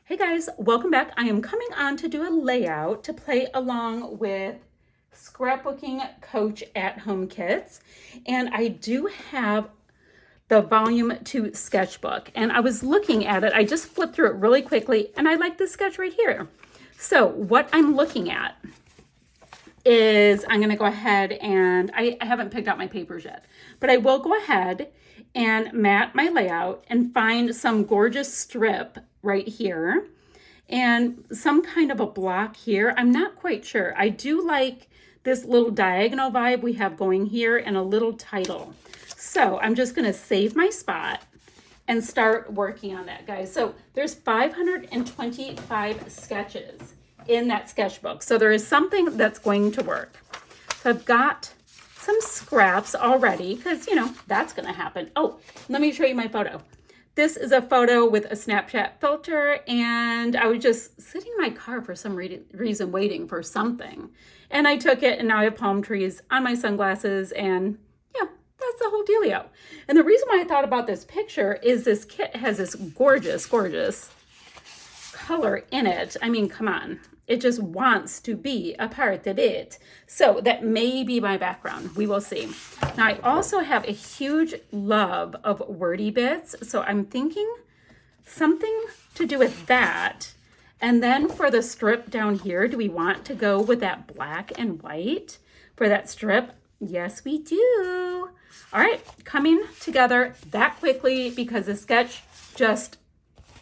Hey guys, welcome back. I am coming on to do a layout to play along with Scrapbooking Coach at Home Kits. And I do have the volume 2 sketchbook. And I was looking at it, I just flipped through it really quickly, and I like this sketch right here. So what I'm looking at is I'm going to go ahead and I haven't picked out my papers yet, but I will go ahead and mat my layout and find some gorgeous strip right here and some kind of a block here. I'm not quite sure. I do like this little diagonal vibe we have going here and a little title. So I'm just going to save my spot and start working on that, guys. So there's 525 sketches in that sketchbook. So there is something that's going to work. So I've got some scraps already because, that's going to happen. Oh, let me show you my photo. This is a photo with a Snapchat filter, and I was just sitting in my car for some reason waiting for something. And I took it, and now I have palm trees on my sunglasses, and yeah, that's the whole dealio. And the reason why I thought about this picture is this kit has this gorgeous, gorgeous color in it. I mean, come on. It just wants to be a part of it. So that may be my background. We will see. Now, I also have a huge love of wordy bits. So I'm thinking something to do with that. And then for the strip down here, do we want to go with that black and white for that strip? Yes, we do. All right, coming together that quickly because the sketch just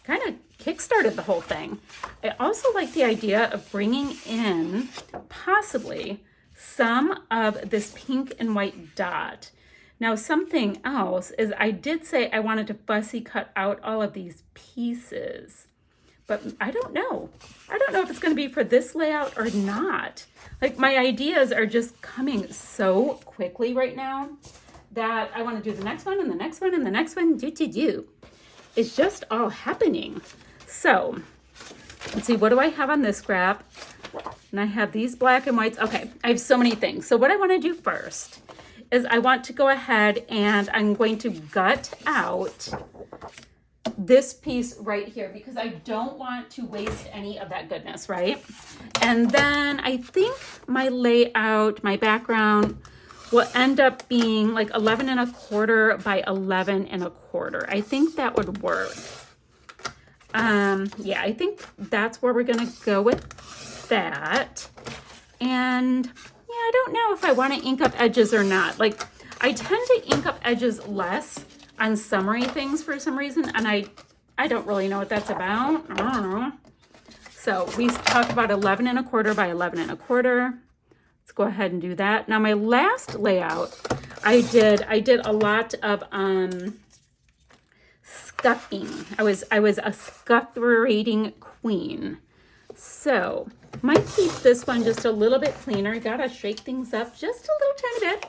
kind of kickstarted the whole thing. I also like the idea of bringing in possibly some of this pink and white dot. Now, something else is I did say I wanted to fussy cut out all of these pieces, but I don't know. I don't know if it's going to be for this layout or not. Like, my ideas are just coming so quickly right now that I want to do the next one and the next one and the next one. It's just all happening. So let's see, what do I have on this scrap? And I have these black and whites. Okay, I have so many things. So what I want to do first is I want to go ahead and I'm going to gut out this piece right here because I don't want to waste any of that goodness, right? And then I think my layout, my background will end up being like 11 1/4 by 11 1/4. I think that would work. Yeah, I think that's where we're gonna go with that. And yeah, I don't know if I want to ink up edges or not. Like, I tend to ink up edges less on summary things for some reason, and I don't really know what that's about. I don't know. So we talked about 11 1/4 by 11 1/4. Let's go ahead and do that. Now, my last layout, I did a lot of scuffing. I was a scufferating queen. So might keep this one just a little bit cleaner. Gotta shake things up just a little tiny bit.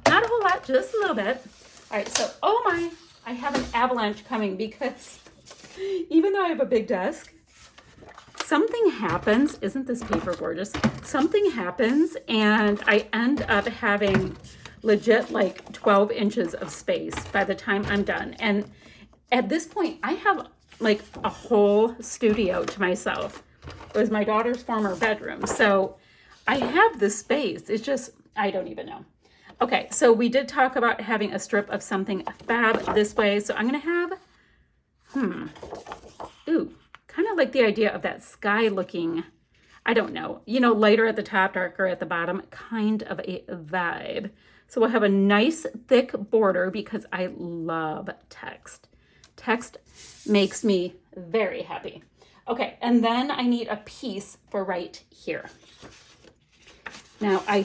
Not a whole lot, just a little bit. All right, so oh my, I have an avalanche coming because even though I have a big desk, something happens. Isn't this paper gorgeous? Something happens and I end up having legit like 12 inches of space by the time I'm done. And at this point, I have like a whole studio to myself. It was my daughter's former bedroom. So I have the space. It's just, I don't even know. Okay, so we did talk about having a strip of something fab this way. So I'm going to have, kind of like the idea of that sky looking, I don't know, lighter at the top, darker at the bottom, kind of a vibe. So we'll have a nice thick border because I love text. Text makes me very happy. Okay, and then I need a piece for right here. Now, I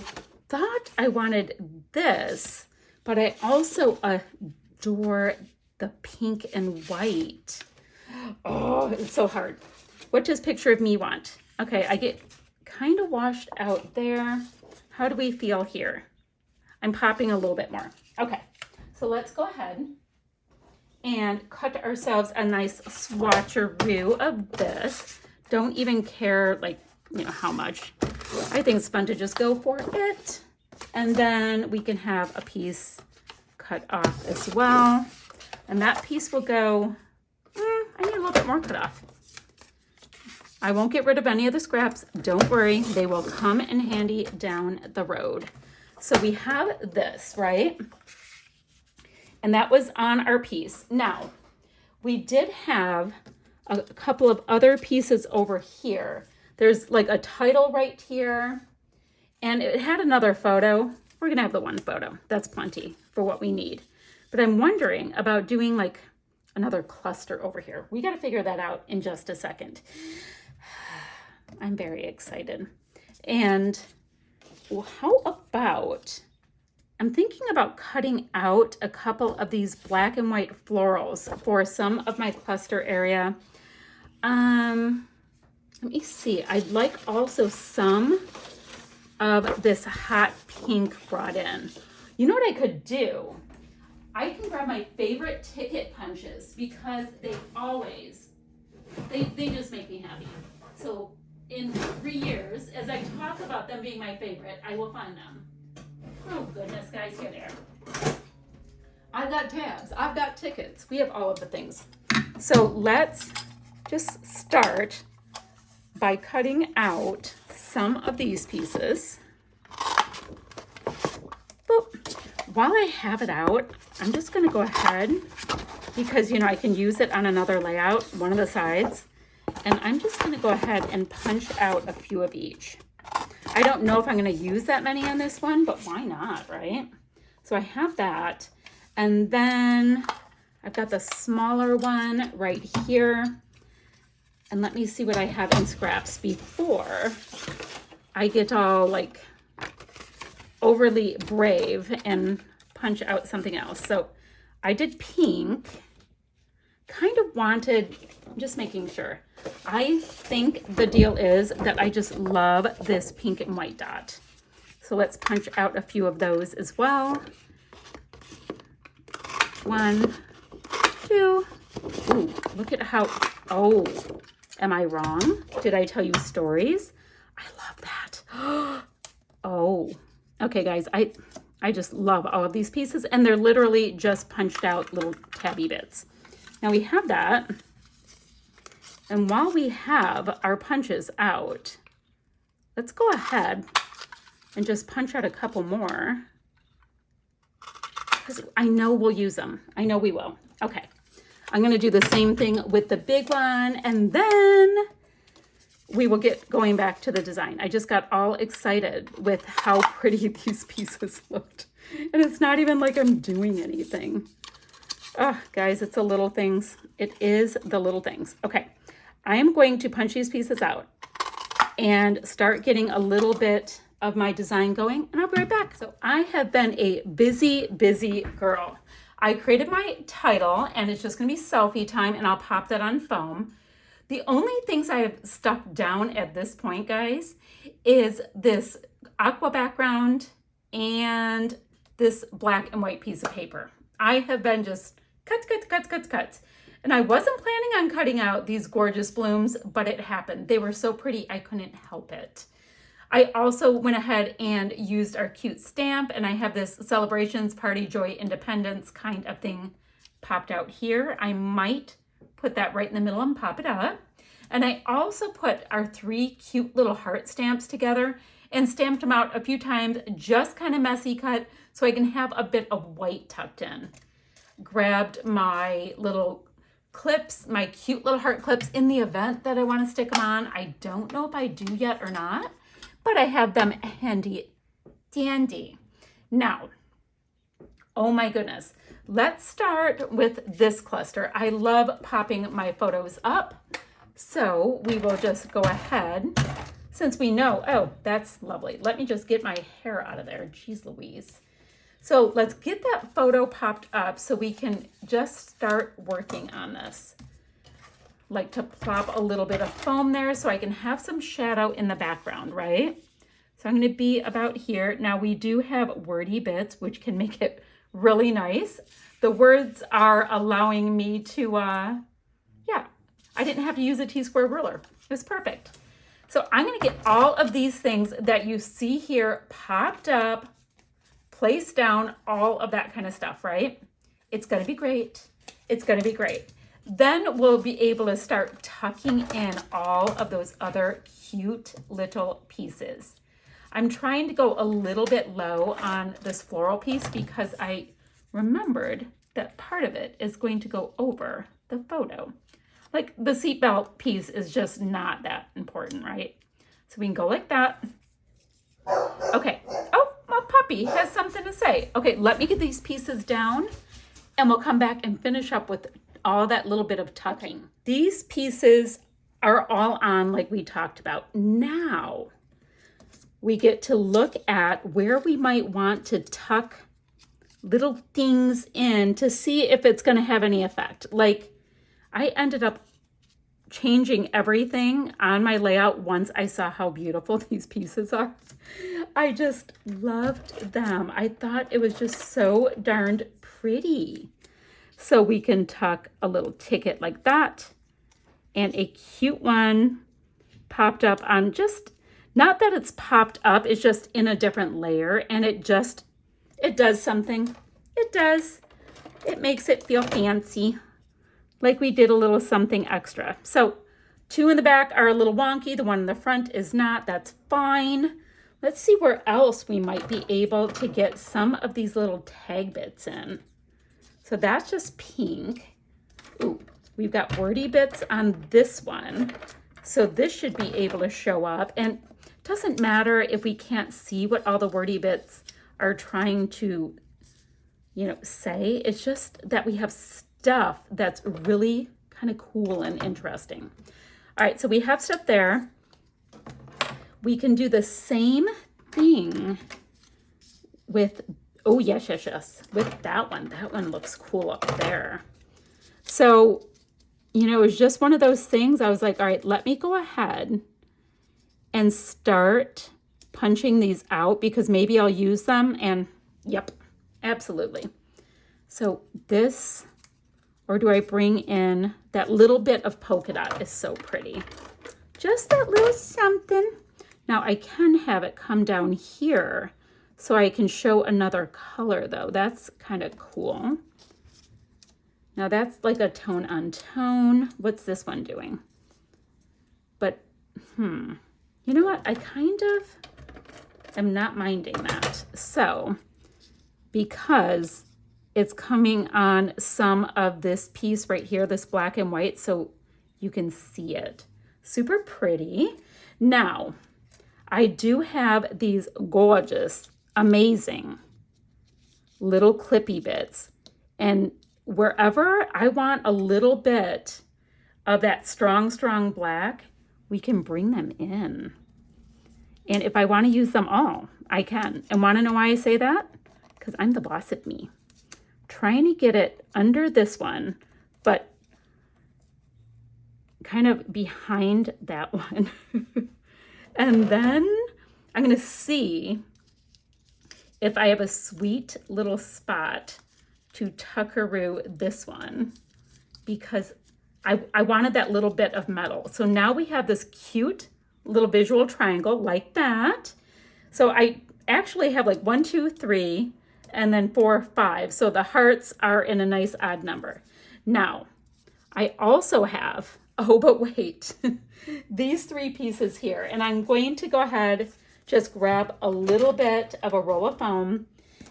thought I wanted this, but I also adore the pink and white. Oh, it's so hard. What does picture of me want? Okay, I get kind of washed out there. How do we feel here? I'm popping a little bit more. Okay, so let's go ahead and cut ourselves a nice swatcheroo of this. Don't even care how much. I think it's fun to just go for it. And then we can have a piece cut off as well. And that piece will go, I need a little bit more cut off. I won't get rid of any of the scraps. Don't worry, they will come in handy down the road. So we have this, right? And that was on our piece. Now, we did have a couple of other pieces over here. There's like a title right here, and it had another photo. We're gonna have the one photo. That's plenty for what we need. But I'm wondering about doing like another cluster over here. We gotta figure that out in just a second. I'm very excited. And how about, I'm thinking about cutting out a couple of these black and white florals for some of my cluster area. Let me see. I'd like also some of this hot pink brought in. You know what I could do? I can grab my favorite ticket punches because they always, they just make me happy. So in 3 years, as I talk about them being my favorite, I will find them. Oh goodness, guys, here they are. I've got tabs, I've got tickets. We have all of the things. So let's just start by cutting out some of these pieces. Boop. While I have it out, I'm just gonna go ahead because, you know, I can use it on another layout, one of the sides, and I'm just gonna go ahead and punch out a few of each. I don't know if I'm gonna use that many on this one, but why not, right? So I have that, and then I've got the smaller one right here. And let me see what I have in scraps before I get all like overly brave and punch out something else. So I did pink, kind of wanted, just making sure. I think the deal is that I just love this pink and white dot. So let's punch out a few of those as well. 1, 2. Ooh, look at how, oh, am I wrong? Did I tell you stories? I love that. Oh, okay, guys, I just love all of these pieces, and they're literally just punched out little tabby bits. Now we have that, and while we have our punches out, let's go ahead and just punch out a couple more, because I know we'll use them. I know we will. Okay. I'm going to do the same thing with the big one, and then we will get going back to the design. I just got all excited with how pretty these pieces looked. And it's not even like I'm doing anything. Oh, guys, it's the little things. It is the little things. Okay, I am going to punch these pieces out and start getting a little bit of my design going, and I'll be right back. So I have been a busy, busy girl. I created my title, and it's just gonna be selfie time, and I'll pop that on foam. The only things I have stuck down at this point, guys, is this aqua background and this black and white piece of paper. I have been just cuts. And I wasn't planning on cutting out these gorgeous blooms, but it happened. They were so pretty, I couldn't help it. I also went ahead and used our cute stamp, and I have this Celebrations, Party, Joy, Independence kind of thing popped out here. I might put that right in the middle and pop it up. And I also put our 3 cute little heart stamps together and stamped them out a few times, just kind of messy cut, so I can have a bit of white tucked in. Grabbed my little clips, my cute little heart clips in the event that I want to stick them on. I don't know if I do yet or not, but I have them handy dandy. Now, oh my goodness, let's start with this cluster. I love popping my photos up, so we will just go ahead, since we know, oh, that's lovely. Let me just get my hair out of there. Jeez Louise. So let's get that photo popped up so we can just start working on this. Like to plop a little bit of foam there so I can have some shadow in the background, right? So I'm going to be about here. Now we do have wordy bits, which can make it really nice. The words are allowing me to, yeah, I didn't have to use a T-square ruler. It was perfect. So I'm going to get all of these things that you see here popped up, placed down, all of that kind of stuff, right? It's going to be great. It's going to be great. then we'll be able to start tucking in all of those other cute little pieces. I'm trying to go a little bit low on this floral piece because I remembered that part of it is going to go over the photo. Like the seatbelt piece is just not that important, right? So we can go like that. Okay. Oh, my puppy has something to say. Okay, let me get these pieces down and we'll come back and finish up with all that little bit of tucking. Okay. These pieces are all on like we talked about. Now we get to look at where we might want to tuck little things in to see if it's going to have any effect. Like I ended up changing everything on my layout once I saw how beautiful these pieces are. I just loved them. I thought it was just so darned pretty. So we can tuck a little ticket like that and a cute one popped up on just, not that it's popped up, it's just in a different layer, and it does something. It does. It makes it feel fancy, like we did a little something extra. So 2 in the back are a little wonky. The one in the front is not. That's fine. Let's see where else we might be able to get some of these little tag bits in. So that's just pink. Ooh, we've got wordy bits on this one. So this should be able to show up. And it doesn't matter if we can't see what all the wordy bits are trying to, say. It's just that we have stuff that's really kind of cool and interesting. All right, so we have stuff there. We can do the same thing with, oh, yes, with that one. That one looks cool up there. So, it was just one of those things. I was like, all right, let me go ahead and start punching these out because maybe I'll use them. And yep, absolutely. So this, or do I bring in that little bit of polka dot is so pretty. Just that little something. Now I can have it come down here so I can show another color though. That's kind of cool. Now that's like a tone on tone. What's this one doing? But, you know what? I kind of am not minding that. So, because it's coming on some of this piece right here, this black and white, so you can see it. Super pretty. Now, I do have these gorgeous, amazing little clippy bits. And wherever I want a little bit of that strong, strong black, we can bring them in. And if I want to use them all, I can. And want to know why I say that? Because I'm the boss of me. Trying to get it under this one, but kind of behind that one. And then I'm going to see if I have a sweet little spot to tuckaroo this one because I wanted that little bit of metal. So now we have this cute little visual triangle like that. So I actually have like 1, 2, 3, and then 4, 5. So the hearts are in a nice odd number. Now, I also have, oh, but wait, these 3 pieces here. And I'm going to go ahead, just grab a little bit of a roll of foam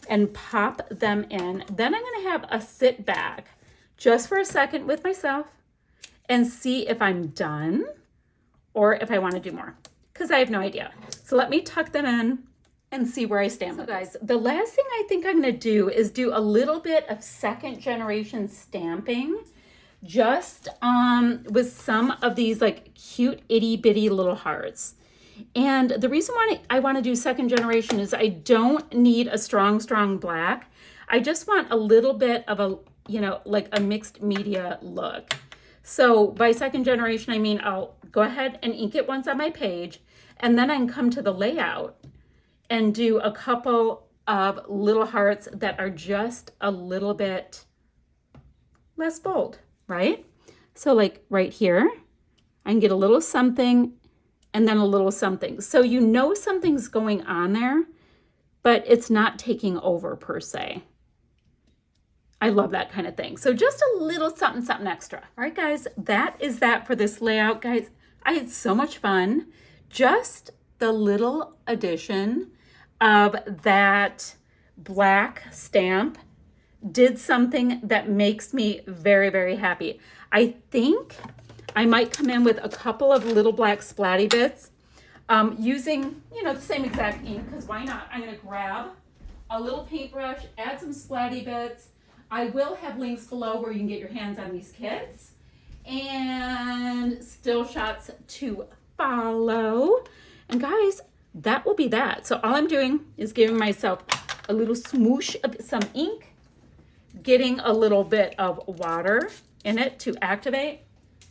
and pop them in. Then I'm going to have a sit back just for a second with myself and see if I'm done or if I want to do more, because I have no idea. So let me tuck them in and see where I stand with guys. The last thing I think I'm going to do is do a little bit of second generation stamping just with some of these like cute itty bitty little hearts. And the reason why I want to do second generation is I don't need a strong, strong black. I just want a little bit of a, like a mixed media look. So by second generation, I mean, I'll go ahead and ink it once on my page, and then I can come to the layout and do a couple of little hearts that are just a little bit less bold, right? So like right here, I can get a little something and then a little something. So something's going on there, but it's not taking over per se. I love that kind of thing. So just a little something, something extra. All right, guys, that is that for this layout. Guys, I had so much fun. Just the little addition of that black stamp did something that makes me very, very happy. I think I might come in with a couple of little black splatty bits using, you know, the same exact ink, because why not? I'm going to grab a little paintbrush, add some splatty bits. I will have links below where you can get your hands on these kits and still shots to follow. And guys, that will be that. So all I'm doing is giving myself a little smoosh of some ink, getting a little bit of water in it to activate,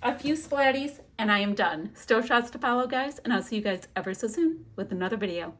a few splatties, and I am done. Still shots to follow, guys, and I'll see you guys ever so soon with another video.